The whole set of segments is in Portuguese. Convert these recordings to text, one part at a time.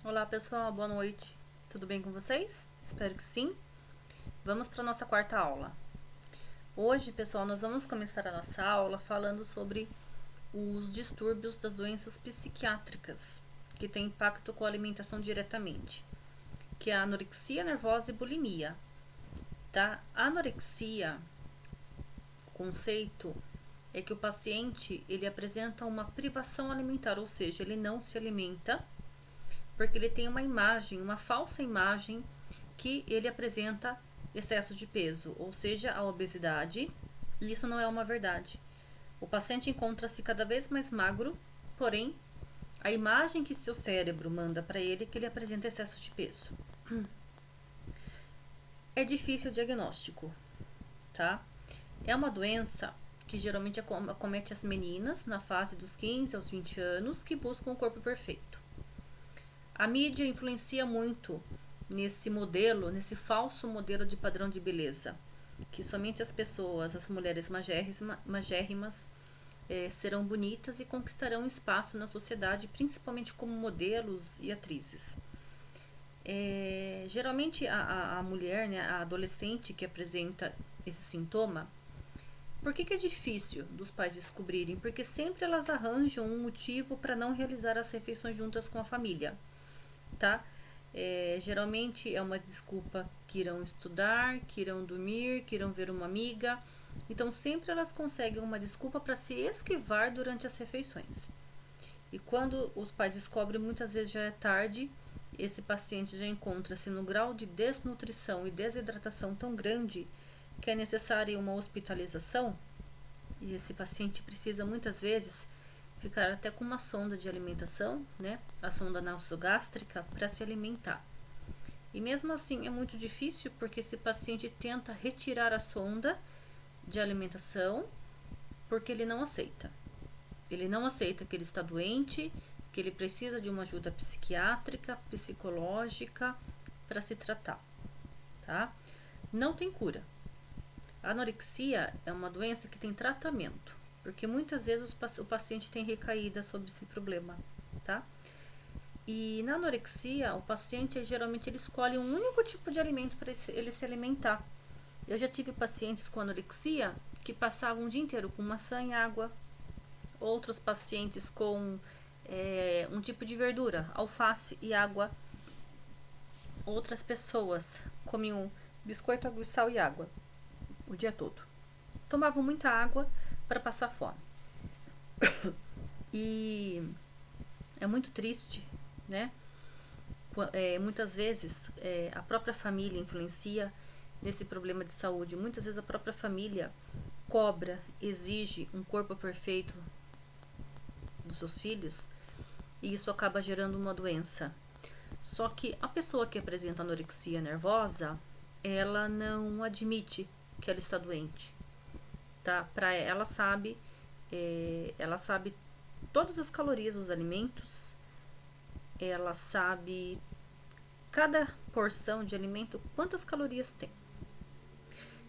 Olá pessoal, boa noite. Tudo bem com vocês? Espero que sim. Vamos para a nossa quarta aula. Hoje, pessoal, nós vamos começar a nossa aula falando sobre os distúrbios das doenças psiquiátricas que têm impacto com a alimentação diretamente, que é a anorexia nervosa e bulimia. Tá? A anorexia, o conceito é que o paciente ele apresenta uma privação alimentar, ou seja, ele não se alimenta porque ele tem uma imagem, uma falsa imagem que ele apresenta excesso de peso, ou seja, a obesidade. E isso não é uma verdade. O paciente encontra-se cada vez mais magro, porém, a imagem que seu cérebro manda para ele é que ele apresenta excesso de peso. É difícil o diagnóstico, tá? É uma doença que geralmente acomete as meninas na fase dos 15 aos 20 anos que buscam o corpo perfeito. A mídia influencia muito nesse modelo, nesse falso modelo de padrão de beleza, que somente as pessoas, as mulheres magérrimas, serão bonitas e conquistarão espaço na sociedade, principalmente como modelos e atrizes. Geralmente a mulher, né, a adolescente que apresenta esse sintoma, por que é difícil dos pais descobrirem? Porque sempre elas arranjam um motivo para não realizar as refeições juntas com a família. Tá? Geralmente é uma desculpa que irão estudar, que irão dormir, que irão ver uma amiga. Então sempre elas conseguem uma desculpa para se esquivar durante as refeições. E quando os pais descobrem, muitas vezes já é tarde, esse paciente já encontra-se no grau de desnutrição e desidratação tão grande que é necessária uma hospitalização. E esse paciente precisa muitas vezes ficar até com uma sonda de alimentação, né, a sonda nasogástrica, para se alimentar. E mesmo assim é muito difícil porque esse paciente tenta retirar a sonda de alimentação porque ele não aceita. Ele não aceita que ele está doente, que ele precisa de uma ajuda psiquiátrica, psicológica para se tratar, tá? Não tem cura. A anorexia é uma doença que tem tratamento, porque muitas vezes o paciente tem recaída sobre esse problema, tá? E na anorexia, o paciente geralmente ele escolhe um único tipo de alimento para ele se alimentar. Eu já tive pacientes com anorexia que passavam o dia inteiro com maçã e água, outros pacientes com um tipo de verdura, alface e água. Outras pessoas comiam biscoito, água, sal e água o dia todo. Tomavam muita água para passar fome. E é muito triste, né? Muitas vezes a própria família influencia nesse problema de saúde. Muitas vezes a própria família cobra, exige um corpo perfeito dos seus filhos e isso acaba gerando uma doença. Só que a pessoa que apresenta anorexia nervosa, ela não admite que ela está doente, tá? Ela sabe todas as calorias dos alimentos, ela sabe cada porção de alimento quantas calorias tem.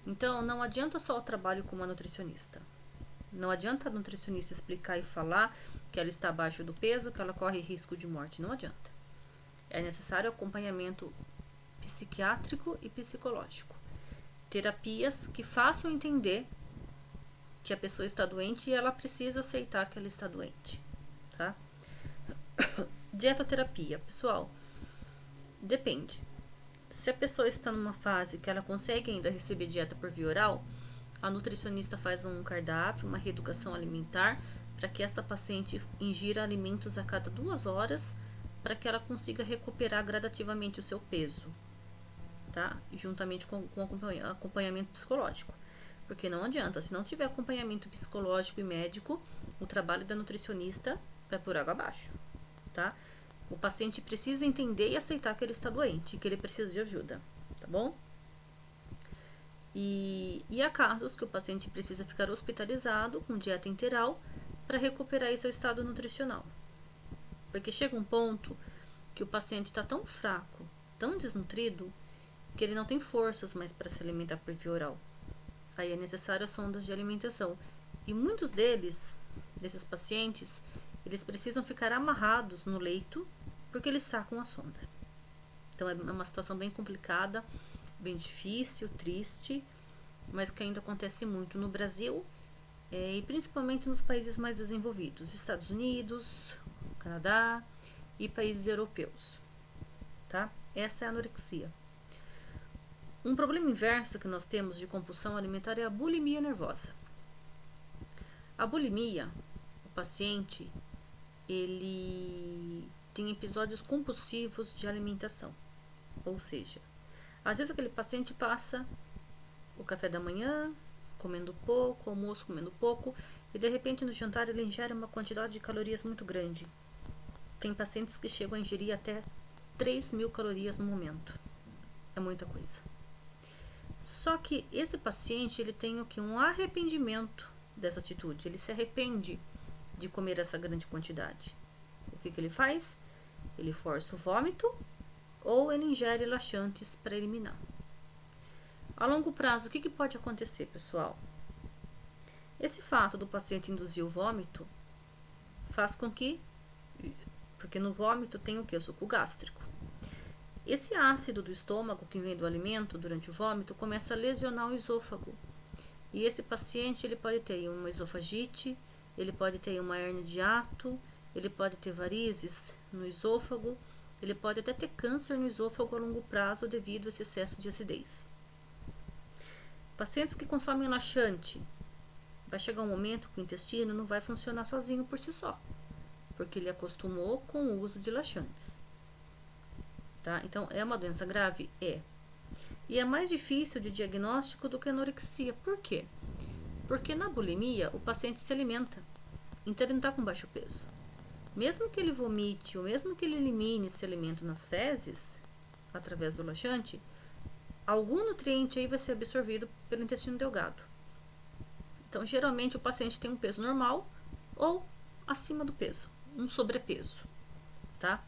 Então não adianta só o trabalho com uma nutricionista. Não adianta a nutricionista explicar e falar que ela está abaixo do peso, que ela corre risco de morte. Não adianta. É necessário acompanhamento psiquiátrico e psicológico. Terapias que façam entender que a pessoa está doente e ela precisa aceitar que ela está doente, tá? Dietoterapia, pessoal, depende. Se a pessoa está numa fase que ela consegue ainda receber dieta por via oral, a nutricionista faz um cardápio, uma reeducação alimentar, para que essa paciente ingira alimentos a cada 2 horas, para que ela consiga recuperar gradativamente o seu peso, tá? Juntamente com acompanhamento psicológico. Porque não adianta, se não tiver acompanhamento psicológico e médico, o trabalho da nutricionista vai por água abaixo, tá? O paciente precisa entender e aceitar que ele está doente, que ele precisa de ajuda, tá bom? E há casos que o paciente precisa ficar hospitalizado com dieta integral para recuperar seu estado nutricional. Porque chega um ponto que o paciente está tão fraco, tão desnutrido, que ele não tem forças mais para se alimentar por via oral. Aí é necessário as sondas de alimentação. E muitos desses pacientes, eles precisam ficar amarrados no leito porque eles sacam a sonda. Então é uma situação bem complicada, bem difícil, triste, mas que ainda acontece muito no Brasil e principalmente nos países mais desenvolvidos, Estados Unidos, Canadá e países europeus, tá? Essa é a anorexia. Um problema inverso que nós temos de compulsão alimentar é a bulimia nervosa. A bulimia, o paciente, ele tem episódios compulsivos de alimentação, ou seja, às vezes aquele paciente passa o café da manhã comendo pouco, o almoço comendo pouco, e de repente no jantar ele ingere uma quantidade de calorias muito grande. Tem pacientes que chegam a ingerir até 3.000 calorias no momento. É muita coisa. Só que esse paciente, ele tem o que? Um arrependimento dessa atitude. Ele se arrepende de comer essa grande quantidade. O que ele faz? Ele força o vômito ou ele ingere laxantes para eliminar. A longo prazo, o que pode acontecer, pessoal? Esse fato do paciente induzir o vômito faz com que, porque no vômito tem o que? O suco gástrico. Esse ácido do estômago que vem do alimento durante o vômito começa a lesionar o esôfago. E esse paciente ele pode ter uma esofagite, ele pode ter uma hérnia de hiato, ele pode ter varizes no esôfago, ele pode até ter câncer no esôfago a longo prazo devido a esse excesso de acidez. Pacientes que consomem laxante, vai chegar um momento que o intestino não vai funcionar sozinho por si só, porque ele acostumou com o uso de laxantes. Tá? Então, é uma doença grave? É. E é mais difícil de diagnóstico do que a anorexia. Por quê? Porque na bulimia, o paciente se alimenta, então ele não está com baixo peso. Mesmo que ele vomite, ou mesmo que ele elimine esse alimento nas fezes, através do laxante, algum nutriente aí vai ser absorvido pelo intestino delgado. Então, geralmente, o paciente tem um peso normal ou acima do peso, um sobrepeso, tá?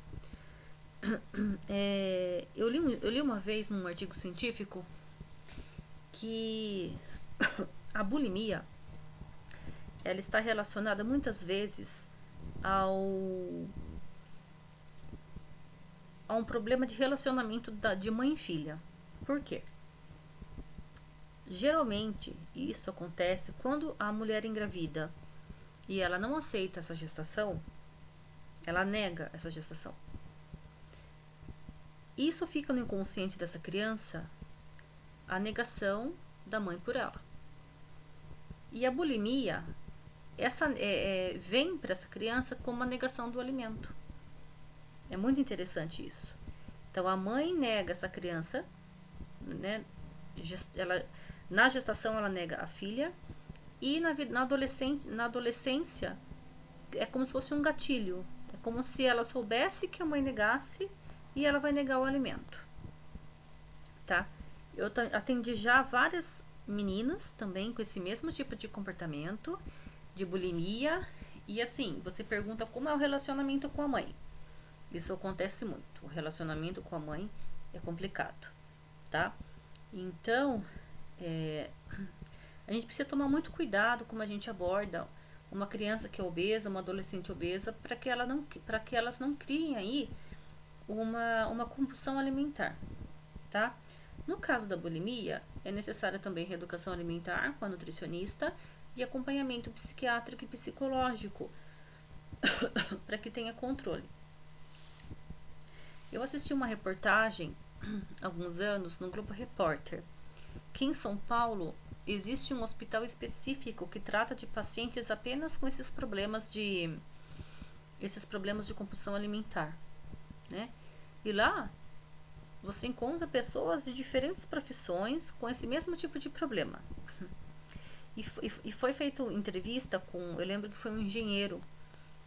Eu li uma vez num artigo científico que a bulimia ela está relacionada muitas vezes a um problema de relacionamento de mãe e filha. Por quê? Geralmente isso acontece quando a mulher engravida e ela não aceita essa gestação, ela nega essa gestação. Isso fica no inconsciente dessa criança a negação da mãe por ela. E a bulimia vem para essa criança como a negação do alimento. É muito interessante isso. Então a mãe nega essa criança, né? Na gestação ela nega a filha e na adolescência é como se fosse um gatilho. É como se ela soubesse que a mãe negasse e ela vai negar o alimento, tá? Eu atendi já várias meninas também com esse mesmo tipo de comportamento, de bulimia, e assim, você pergunta como é o relacionamento com a mãe. Isso acontece muito, o relacionamento com a mãe é complicado, tá? Então, a gente precisa tomar muito cuidado como a gente aborda uma criança que é obesa, uma adolescente obesa, para que elas não criem aí uma compulsão alimentar, tá? No caso da bulimia, é necessária também reeducação alimentar com a nutricionista e acompanhamento psiquiátrico e psicológico para que tenha controle. Eu assisti uma reportagem há alguns anos no Globo Repórter que em São Paulo existe um hospital específico que trata de pacientes apenas com esses problemas de compulsão alimentar, né? E lá você encontra pessoas de diferentes profissões com esse mesmo tipo de problema. E foi feita entrevista com, eu lembro que foi um engenheiro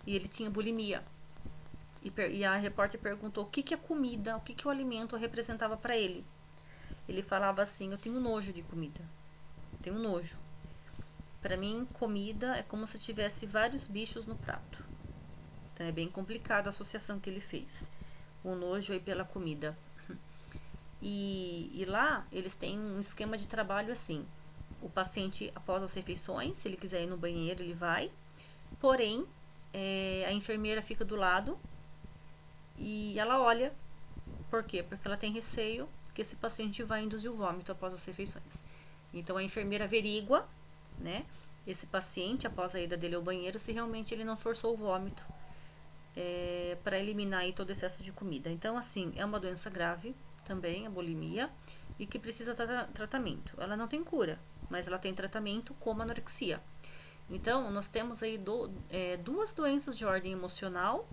e ele tinha bulimia. E a repórter perguntou o que a comida, o que o alimento representava para ele. Ele falava assim: eu tenho nojo de comida, tenho nojo. Para mim, comida é como se tivesse vários bichos no prato. Então é bem complicado a associação que ele fez. O nojo aí pela comida. E lá eles têm um esquema de trabalho assim: o paciente após as refeições, se ele quiser ir no banheiro, ele vai. Porém, a enfermeira fica do lado e ela olha. Por quê? Porque ela tem receio que esse paciente vai induzir o vômito após as refeições. Então a enfermeira averigua, né, esse paciente após a ida dele ao banheiro se realmente ele não forçou o vômito para eliminar aí todo o excesso de comida. Então, assim, é uma doença grave também, a bulimia, e que precisa tratamento. Ela não tem cura, mas ela tem tratamento como a anorexia. Então, nós temos aí duas doenças de ordem emocional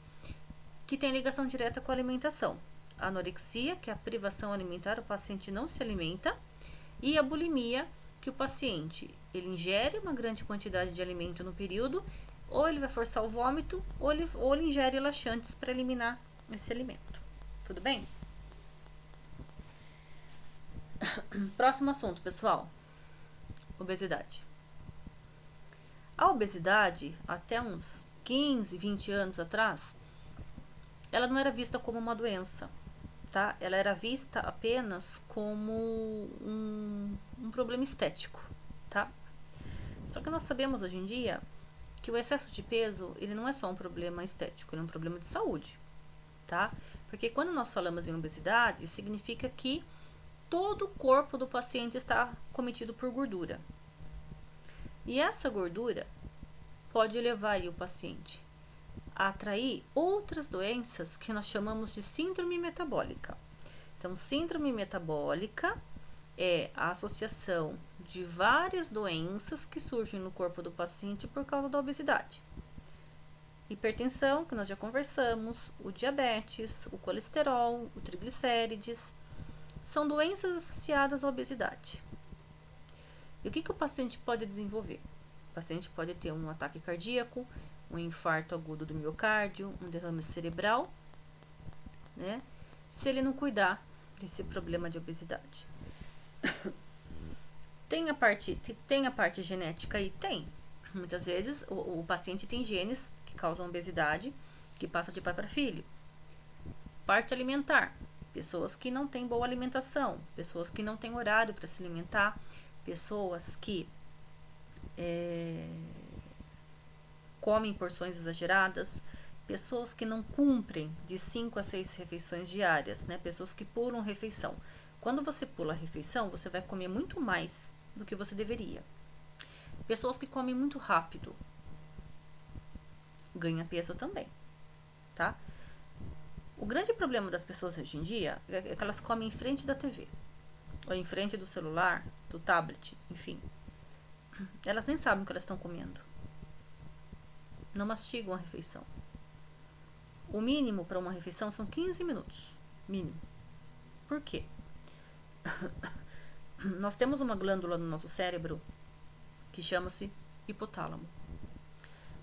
que têm ligação direta com a alimentação. A anorexia, que é a privação alimentar, o paciente não se alimenta, e a bulimia, que o paciente ele ingere uma grande quantidade de alimento no período, ou ele vai forçar o vômito, ou ele ingere laxantes para eliminar esse alimento. Tudo bem? Próximo assunto, pessoal. Obesidade. A obesidade, até uns 15, 20 anos atrás, ela não era vista como uma doença, tá? Ela era vista apenas como um problema estético, tá? Só que nós sabemos hoje em dia que o excesso de peso, ele não é só um problema estético, ele é um problema de saúde, tá? Porque quando nós falamos em obesidade, significa que todo o corpo do paciente está cometido por gordura. E essa gordura pode levar aí o paciente a atrair outras doenças que nós chamamos de síndrome metabólica. Então, síndrome metabólica é a associação de várias doenças que surgem no corpo do paciente por causa da obesidade. Hipertensão, que nós já conversamos, o diabetes, o colesterol, o triglicérides, são doenças associadas à obesidade. E o que o paciente pode desenvolver? O paciente pode ter um ataque cardíaco, um infarto agudo do miocárdio, um derrame cerebral, né? Se ele não cuidar desse problema de obesidade. Tem a parte genética aí? Tem. Muitas vezes o paciente tem genes que causam obesidade, que passa de pai para filho. Parte alimentar. Pessoas que não têm boa alimentação, pessoas que não têm horário para se alimentar, pessoas que comem porções exageradas, pessoas que não cumprem de 5 a 6 refeições diárias, né? Pessoas que pulam refeição. Quando você pula a refeição, você vai comer muito mais do que você deveria. Pessoas que comem muito rápido, ganha peso também, tá? O grande problema das pessoas hoje em dia é que elas comem em frente da TV, ou em frente do celular, do tablet, enfim. Elas nem sabem o que elas estão comendo. Não mastigam a refeição. O mínimo para uma refeição são 15 minutos. Mínimo. Por quê? Nós temos uma glândula no nosso cérebro que chama-se hipotálamo.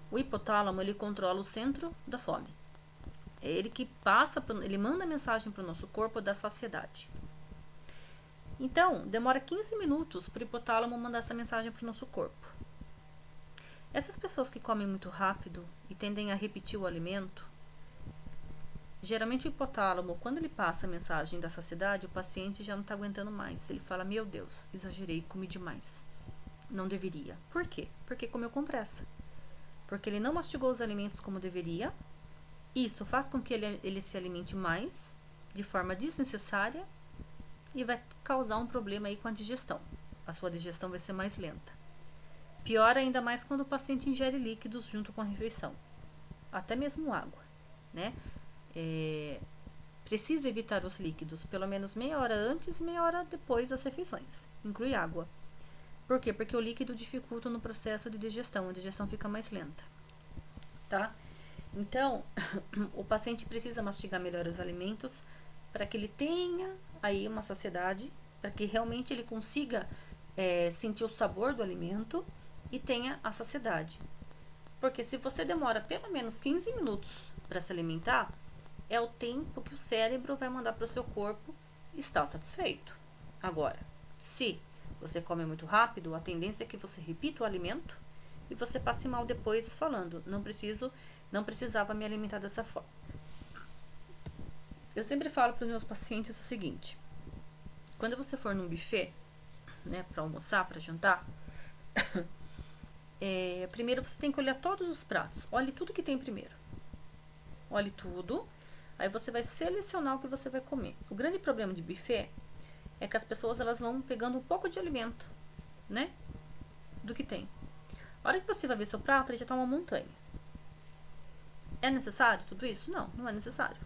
O hipotálamo, ele controla o centro da fome. É ele que ele manda a mensagem para o nosso corpo da saciedade. Então, demora 15 minutos para o hipotálamo mandar essa mensagem para o nosso corpo. Essas pessoas que comem muito rápido e tendem a repetir o alimento, geralmente o hipotálamo, quando ele passa a mensagem da saciedade, o paciente já não está aguentando mais. Ele fala, meu Deus, exagerei, comi demais. Não deveria. Por quê? Porque comeu com pressa. Porque ele não mastigou os alimentos como deveria. Isso faz com que ele se alimente mais, de forma desnecessária, e vai causar um problema aí com a digestão. A sua digestão vai ser mais lenta. Pior ainda mais quando o paciente ingere líquidos junto com a refeição. Até mesmo água, né? Precisa evitar os líquidos pelo menos meia hora antes e meia hora depois das refeições. Inclui água. Por quê? Porque o líquido dificulta no processo de digestão. A digestão fica mais lenta, tá? Então, o paciente precisa mastigar melhor os alimentos para que ele tenha aí uma saciedade, para que realmente ele consiga sentir o sabor do alimento e tenha a saciedade. Porque se você demora pelo menos 15 minutos para se alimentar, é o tempo que o cérebro vai mandar para o seu corpo estar satisfeito. Agora, se você come muito rápido, a tendência é que você repita o alimento e você passe mal depois falando, não precisava me alimentar dessa forma. Eu sempre falo para os meus pacientes o seguinte: quando você for num buffet, né, para almoçar, para jantar, primeiro você tem que olhar todos os pratos. Olhe tudo que tem primeiro. Olhe tudo. Aí você vai selecionar o que você vai comer. O grande problema de buffet é que as pessoas elas vão pegando um pouco de alimento, né? Do que tem. A hora que você vai ver seu prato, ele já tá uma montanha. É necessário tudo isso? Não, não é necessário.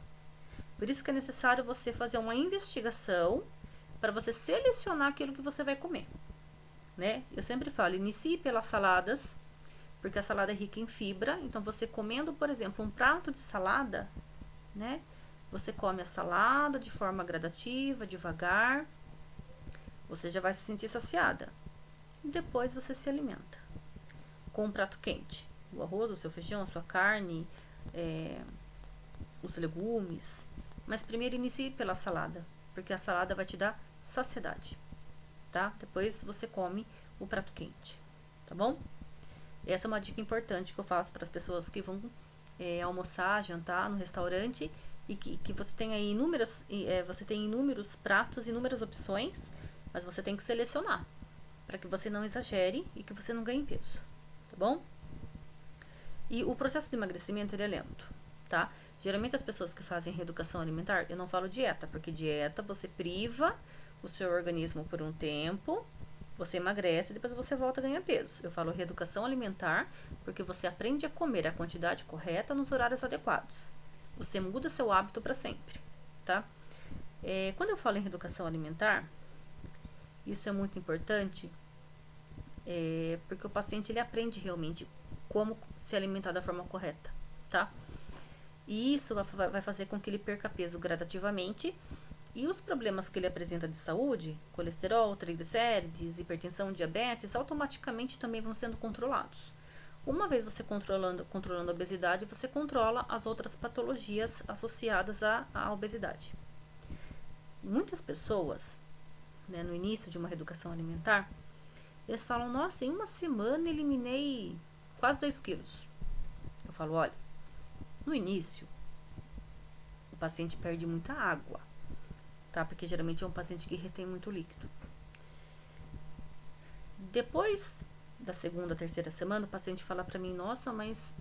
Por isso que é necessário você fazer uma investigação para você selecionar aquilo que você vai comer, né? Eu sempre falo, inicie pelas saladas, porque a salada é rica em fibra. Então, você comendo, por exemplo, um prato de salada, né? Você come a salada de forma gradativa, devagar. Você já vai se sentir saciada. Depois você se alimenta com um prato quente. O arroz, o seu feijão, a sua carne, os legumes. Mas primeiro inicie pela salada, porque a salada vai te dar saciedade, tá? Depois você come o prato quente, tá bom? Essa é uma dica importante que eu faço para as pessoas que vão almoçar, jantar no restaurante e que você tem aí inúmeros pratos, inúmeras opções, mas você tem que selecionar para que você não exagere e que você não ganhe peso, tá bom? E o processo de emagrecimento ele é lento, tá? Geralmente as pessoas que fazem reeducação alimentar, eu não falo dieta, porque dieta você priva o seu organismo por um tempo, você emagrece e depois você volta a ganhar peso. Eu falo reeducação alimentar porque você aprende a comer a quantidade correta nos horários adequados. Você muda seu hábito para sempre, tá? Quando eu falo em reeducação alimentar, isso é muito importante, porque o paciente ele aprende realmente como se alimentar da forma correta, tá? E isso vai fazer com que ele perca peso gradativamente. E os problemas que ele apresenta de saúde, colesterol, triglicérides, hipertensão, diabetes, automaticamente também vão sendo controlados. Uma vez você controlando a obesidade, você controla as outras patologias associadas à obesidade. Muitas pessoas, né, no início de uma reeducação alimentar, eles falam, nossa, em uma semana eliminei quase 2 quilos. Eu falo, olha, no início, o paciente perde muita água, tá? Porque geralmente é um paciente que retém muito líquido. Depois da segunda, terceira semana, o paciente fala pra mim, nossa, mas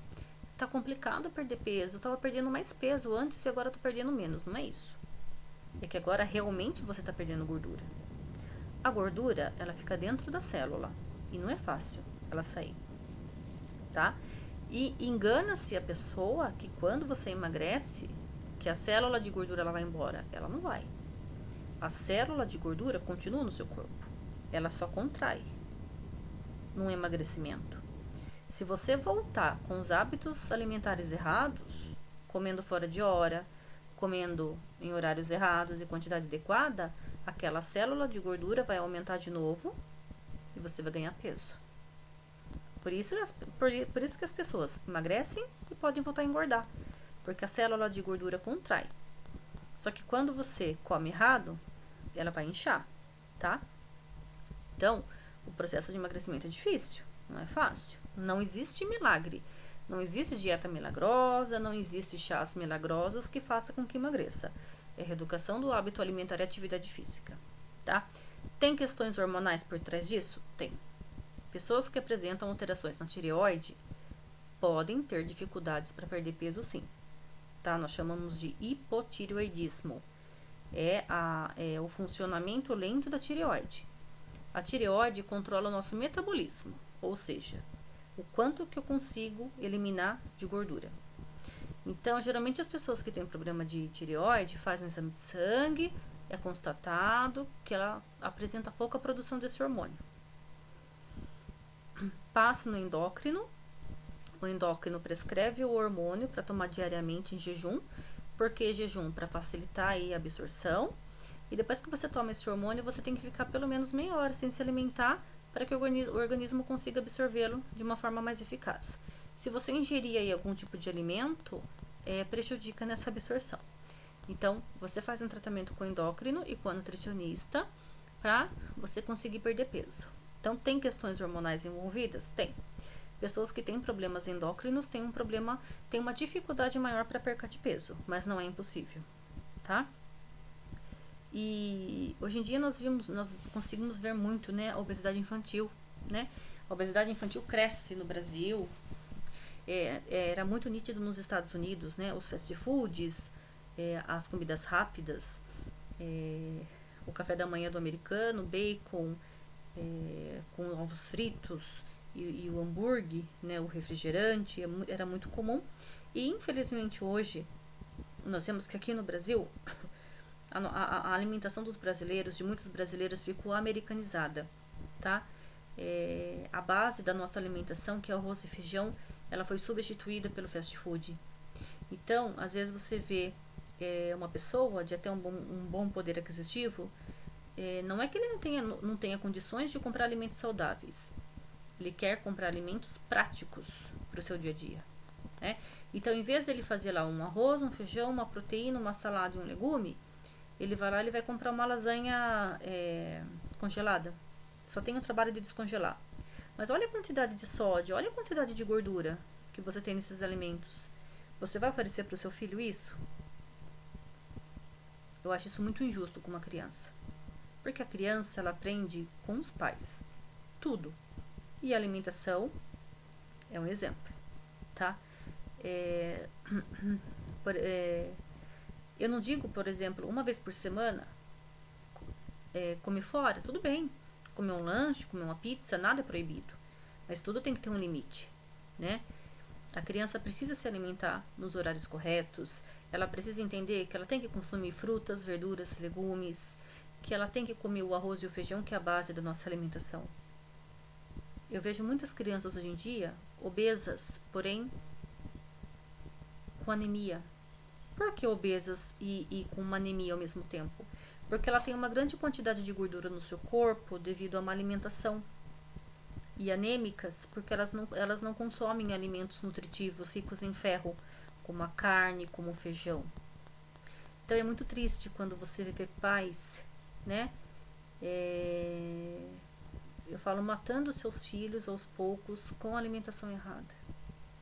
tá complicado perder peso. Eu tava perdendo mais peso antes e agora eu tô perdendo menos, não é isso? É que agora realmente você tá perdendo gordura. A gordura, ela fica dentro da célula e não é fácil ela sair, tá? E engana-se a pessoa que quando você emagrece, que a célula de gordura ela vai embora. Ela não vai. A célula de gordura continua no seu corpo. Ela só contrai num emagrecimento. Se você voltar com os hábitos alimentares errados, comendo fora de hora, comendo em horários errados e quantidade adequada, aquela célula de gordura vai aumentar de novo e você vai ganhar peso. Por isso que as pessoas emagrecem e podem voltar a engordar, porque a célula de gordura contrai. Só que quando você come errado, ela vai inchar, tá? Então, o processo de emagrecimento é difícil, não é fácil. Não existe milagre, não existe dieta milagrosa, não existe chás milagrosos que faça com que emagreça. É reeducação do hábito alimentar e atividade física, tá? Tem questões hormonais por trás disso? Tem. Pessoas que apresentam alterações na tireoide podem ter dificuldades para perder peso, sim, tá? Nós chamamos de hipotireoidismo. É o funcionamento lento da tireoide. A tireoide controla o nosso metabolismo, ou seja, o quanto que eu consigo eliminar de gordura. Então, geralmente as pessoas que têm problema de tireoide fazem um exame de sangue, é constatado que ela apresenta pouca produção desse hormônio. Passa no endócrino, o endócrino prescreve o hormônio para tomar diariamente em jejum, porque jejum para facilitar aí a absorção. E depois que você toma esse hormônio, você tem que ficar pelo menos meia hora sem se alimentar para que o organismo consiga absorvê-lo de uma forma mais eficaz. Se você ingerir aí algum tipo de alimento, prejudica nessa absorção. Então, você faz um tratamento com o endócrino e com a nutricionista para você conseguir perder peso. Então, tem questões hormonais envolvidas? Tem. Pessoas que têm problemas endócrinos têm uma dificuldade maior para perca de peso, mas não é impossível, tá? E hoje em dia nós conseguimos ver muito, né, a obesidade infantil, né? A obesidade infantil cresce no Brasil. Era muito nítido nos Estados Unidos, né? Os fast foods, as comidas rápidas, o café da manhã do americano, bacon, com ovos fritos e o hambúrguer, né, o refrigerante, era muito comum. E infelizmente hoje, nós vemos que aqui no Brasil, a alimentação dos brasileiros, de muitos brasileiros, ficou americanizada, tá? A base da nossa alimentação, que é arroz e feijão, ela foi substituída pelo fast food. Então, às vezes você vê uma pessoa de até um bom poder aquisitivo, não é que ele não tenha condições de comprar alimentos saudáveis. Ele quer comprar alimentos práticos para o seu dia a dia, né? Então, em vez de ele fazer lá um arroz, um feijão, uma proteína, uma salada e um legume, ele vai lá e ele vai comprar uma lasanha congelada. Só tem o trabalho de descongelar. Mas olha a quantidade de sódio, olha a quantidade de gordura que você tem nesses alimentos. Você vai oferecer para o seu filho isso? Eu acho isso muito injusto com uma criança. Porque a criança, ela aprende com os pais. Tudo. E a alimentação é um exemplo, tá? Eu não digo, por exemplo, uma vez por semana, comer fora, tudo bem. Comer um lanche, comer uma pizza, nada é proibido. Mas tudo tem que ter um limite, né? A criança precisa se alimentar nos horários corretos, ela precisa entender que ela tem que consumir frutas, verduras, legumes, que ela tem que comer o arroz e o feijão, que é a base da nossa alimentação. Eu vejo muitas crianças hoje em dia obesas, porém com anemia. Por que obesas e com uma anemia ao mesmo tempo? Porque ela tem uma grande quantidade de gordura no seu corpo devido a uma alimentação. E anêmicas porque elas não consomem alimentos nutritivos ricos em ferro, como a carne, como o feijão. Então é muito triste quando você vê pais, né? Eu falo, matando seus filhos aos poucos com a alimentação errada,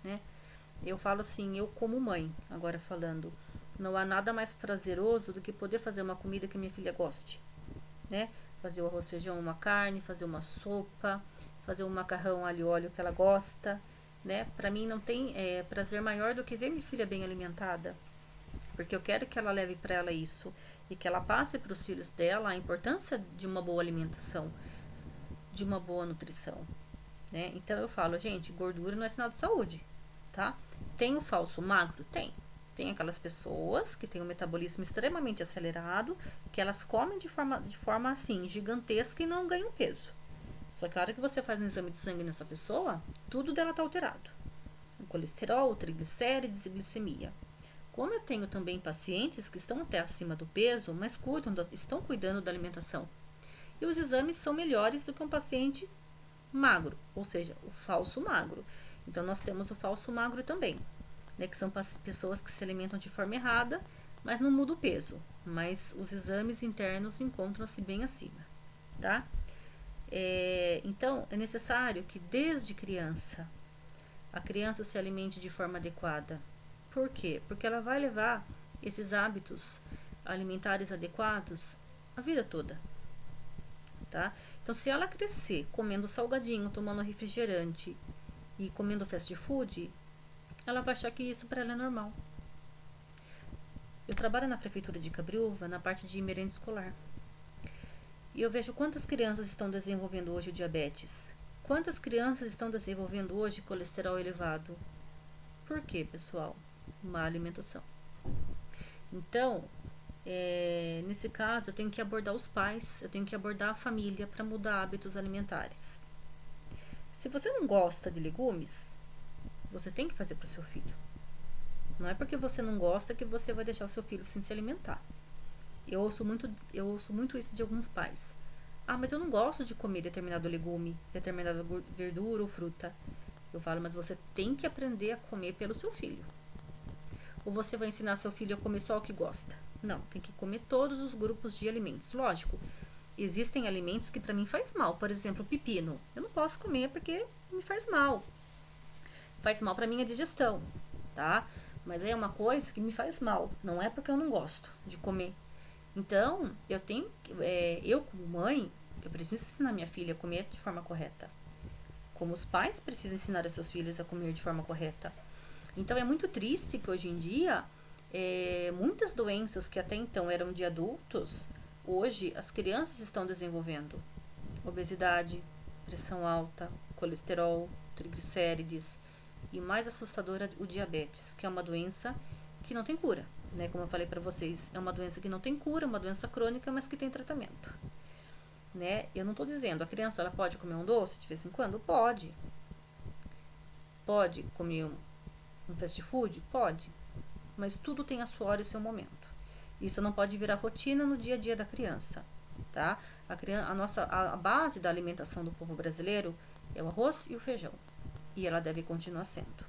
né? Eu falo assim, eu como mãe, agora falando, não há nada mais prazeroso do que poder fazer uma comida que minha filha goste, né? Fazer o arroz, feijão, uma carne, fazer uma sopa, fazer um macarrão alho e óleo que ela gosta, né? Para mim não tem prazer maior do que ver minha filha bem alimentada, porque eu quero que ela leve para ela isso e que ela passe para os filhos dela a importância de uma boa alimentação, de uma boa nutrição, né? Então eu falo, gente, gordura não é sinal de saúde, tá? Tem o falso magro? Tem aquelas pessoas que têm um metabolismo extremamente acelerado, que elas comem de forma assim, gigantesca e não ganham peso. Só que a hora que você faz um exame de sangue nessa pessoa, tudo dela tá alterado. O colesterol, o triglicérides e glicemia. Como eu tenho também pacientes que estão até acima do peso, mas estão cuidando da alimentação. E os exames são melhores do que um paciente magro, ou seja, o falso magro. Então, nós temos o falso magro também, né, que são pessoas que se alimentam de forma errada, mas não muda o peso. Mas os exames internos encontram-se bem acima, tá? Então, é necessário que desde criança, a criança se alimente de forma adequada. Por quê? Porque ela vai levar esses hábitos alimentares adequados a vida toda, tá? Então, se ela crescer comendo salgadinho, tomando refrigerante e comendo fast food, ela vai achar que isso para ela é normal. Eu trabalho na prefeitura de Cabreúva, na parte de merenda escolar. E eu vejo quantas crianças estão desenvolvendo hoje o diabetes. Quantas crianças estão desenvolvendo hoje colesterol elevado. Por quê, pessoal? Má alimentação. Então, nesse caso, eu tenho que abordar os pais, eu tenho que abordar a família para mudar hábitos alimentares. Se você não gosta de legumes, você tem que fazer para o seu filho. Não é porque você não gosta que você vai deixar o seu filho sem se alimentar. Eu ouço muito isso de alguns pais. Ah, mas eu não gosto de comer determinado legume, determinada verdura ou fruta. Eu falo, mas você tem que aprender a comer pelo seu filho. Ou você vai ensinar seu filho a comer só o que gosta? Não, tem que comer todos os grupos de alimentos. Lógico, existem alimentos que para mim faz mal. Por exemplo, pepino. Eu não posso comer porque me faz mal. Faz mal para minha digestão, tá? Mas é uma coisa que me faz mal. Não é porque eu não gosto de comer. Então, eu como mãe, eu preciso ensinar minha filha a comer de forma correta. Como os pais precisam ensinar os seus filhos a comer de forma correta. Então, é muito triste que hoje em dia Muitas doenças que até então eram de adultos, hoje as crianças estão desenvolvendo. Obesidade, pressão alta, colesterol, triglicérides e mais assustadora, o diabetes, que é uma doença que não tem cura, né? Como eu falei para vocês, é uma doença que não tem cura, uma doença crônica, mas que tem tratamento, né? Eu não estou dizendo, a criança ela pode comer um doce de vez em quando? Pode. Pode comer um fast food? Pode. Mas tudo tem a sua hora e seu momento. Isso não pode virar rotina no dia a dia da criança, tá? A base da alimentação do povo brasileiro é o arroz e o feijão. E ela deve continuar sendo.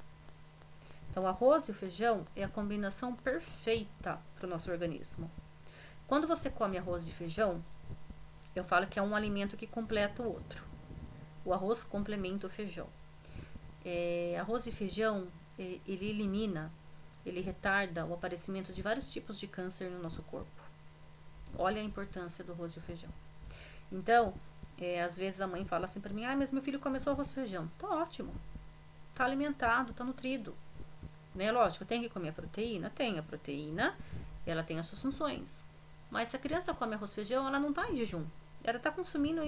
Então, o arroz e o feijão é a combinação perfeita para o nosso organismo. Quando você come arroz e feijão, eu falo que é um alimento que completa o outro. O arroz complementa o feijão. Arroz e feijão, ele retarda o aparecimento de vários tipos de câncer no nosso corpo. Olha a importância do arroz e o feijão. Então, às vezes a mãe fala assim para mim, mas meu filho come só arroz e feijão. Tá ótimo, tá alimentado, tá nutrido. Né? Lógico, tem que comer a proteína? Tem a proteína, ela tem as suas funções. Mas se a criança come arroz e feijão, ela não está em jejum. Ela está consumindo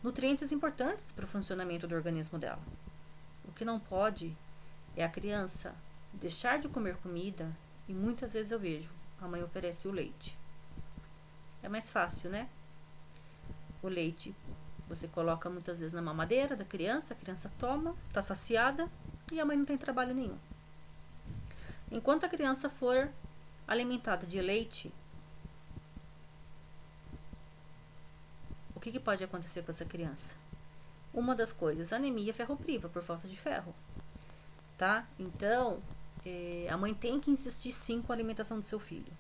nutrientes importantes para o funcionamento do organismo dela. O que não pode é a criança deixar de comer comida, e muitas vezes eu vejo, a mãe oferece o leite. É mais fácil, né? O leite, você coloca muitas vezes na mamadeira da criança, a criança toma, está saciada, e a mãe não tem trabalho nenhum. Enquanto a criança for alimentada de leite, o que pode acontecer com essa criança? Uma das coisas, anemia ferropriva, por falta de ferro, tá? Então, a mãe tem que insistir sim com a alimentação do seu filho.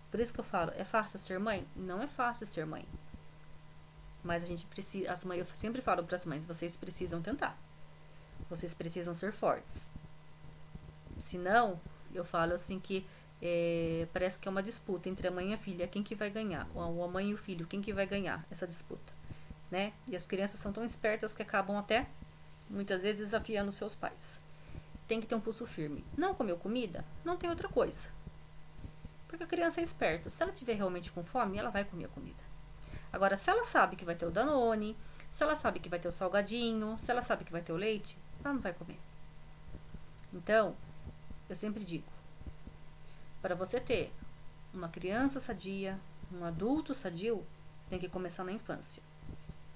Por isso que eu falo, é fácil ser mãe? Não é fácil ser mãe. Mas a gente precisa, eu sempre falo para as mães, vocês precisam tentar. Vocês precisam ser fortes. Senão, eu falo assim que parece que é uma disputa entre a mãe e a filha, quem que vai ganhar? Ou a mãe e o filho, quem que vai ganhar essa disputa? Né? E as crianças são tão espertas que acabam até, muitas vezes, desafiando seus pais. Tem que ter um pulso firme. Não comeu comida? Não tem outra coisa. Porque a criança é esperta. Se ela estiver realmente com fome, ela vai comer a comida. Agora, se ela sabe que vai ter o Danone, se ela sabe que vai ter o salgadinho, se ela sabe que vai ter o leite, ela não vai comer. Então, eu sempre digo, para você ter uma criança sadia, um adulto sadio, tem que começar na infância.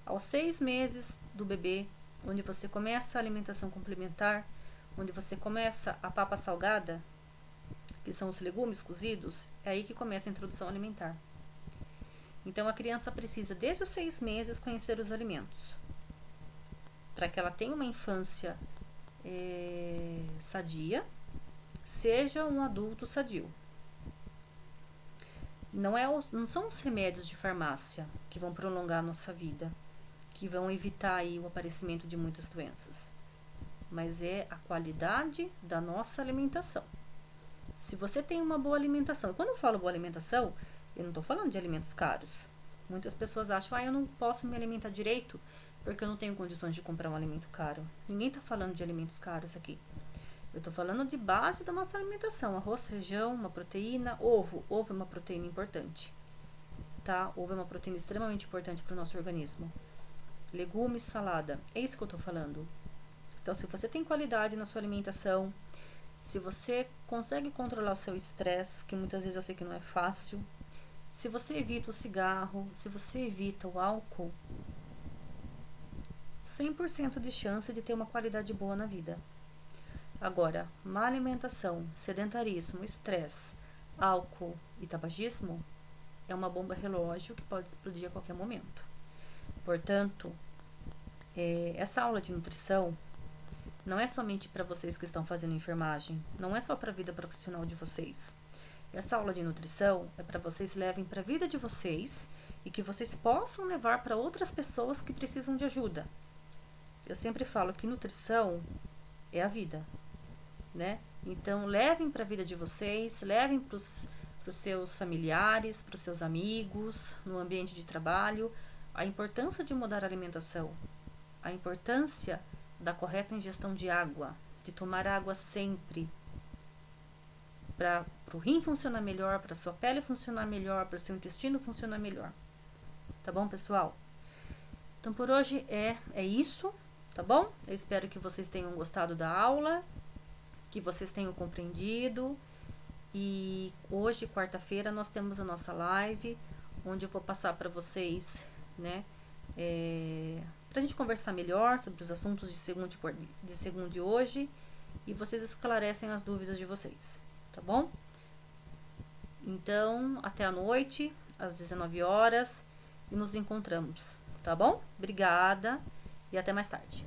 Aos 6 meses do bebê, onde você começa a alimentação complementar, onde você começa a papa salgada, que são os legumes cozidos, é aí que começa a introdução alimentar. Então, a criança precisa, desde os 6 meses, conhecer os alimentos, para que ela tenha uma infância sadia, seja um adulto sadio. Não são os remédios de farmácia que vão prolongar a nossa vida, que vão evitar aí o aparecimento de muitas doenças, mas é a qualidade da nossa alimentação. Se você tem uma boa alimentação, e quando eu falo boa alimentação, eu não estou falando de alimentos caros. Muitas pessoas acham, eu não posso me alimentar direito porque eu não tenho condições de comprar um alimento caro. Ninguém está falando de alimentos caros aqui. Eu estou falando de base da nossa alimentação, arroz, feijão, uma proteína, ovo. Ovo é uma proteína importante, tá? Ovo é uma proteína extremamente importante para o nosso organismo. Legumes, salada, é isso que eu estou falando. Então, se você tem qualidade na sua alimentação, se você consegue controlar o seu estresse, que muitas vezes eu sei que não é fácil, se você evita o cigarro, se você evita o álcool, 100% de chance de ter uma qualidade boa na vida. Agora, má alimentação, sedentarismo, estresse, álcool e tabagismo é uma bomba relógio que pode explodir a qualquer momento. Portanto, essa aula de nutrição não é somente para vocês que estão fazendo enfermagem, não é só para a vida profissional de vocês. Essa aula de nutrição é para vocês levem para a vida de vocês e que vocês possam levar para outras pessoas que precisam de ajuda. Eu sempre falo que nutrição é a vida, né? Então, levem para a vida de vocês, levem para os seus familiares, para os seus amigos, no ambiente de trabalho, a importância de mudar a alimentação, a importância da correta ingestão de água, de tomar água sempre. para o rim funcionar melhor, para sua pele funcionar melhor, para seu intestino funcionar melhor. Tá bom, pessoal? Então, por hoje é isso, tá bom? Eu espero que vocês tenham gostado da aula, que vocês tenham compreendido. E hoje, quarta-feira, nós temos a nossa live, onde eu vou passar para vocês, né, pra gente conversar melhor sobre os assuntos de segundo de hoje, e vocês esclarecem as dúvidas de vocês, tá bom? Então, até a noite, às 19 horas, e nos encontramos, tá bom? Obrigada e até mais tarde.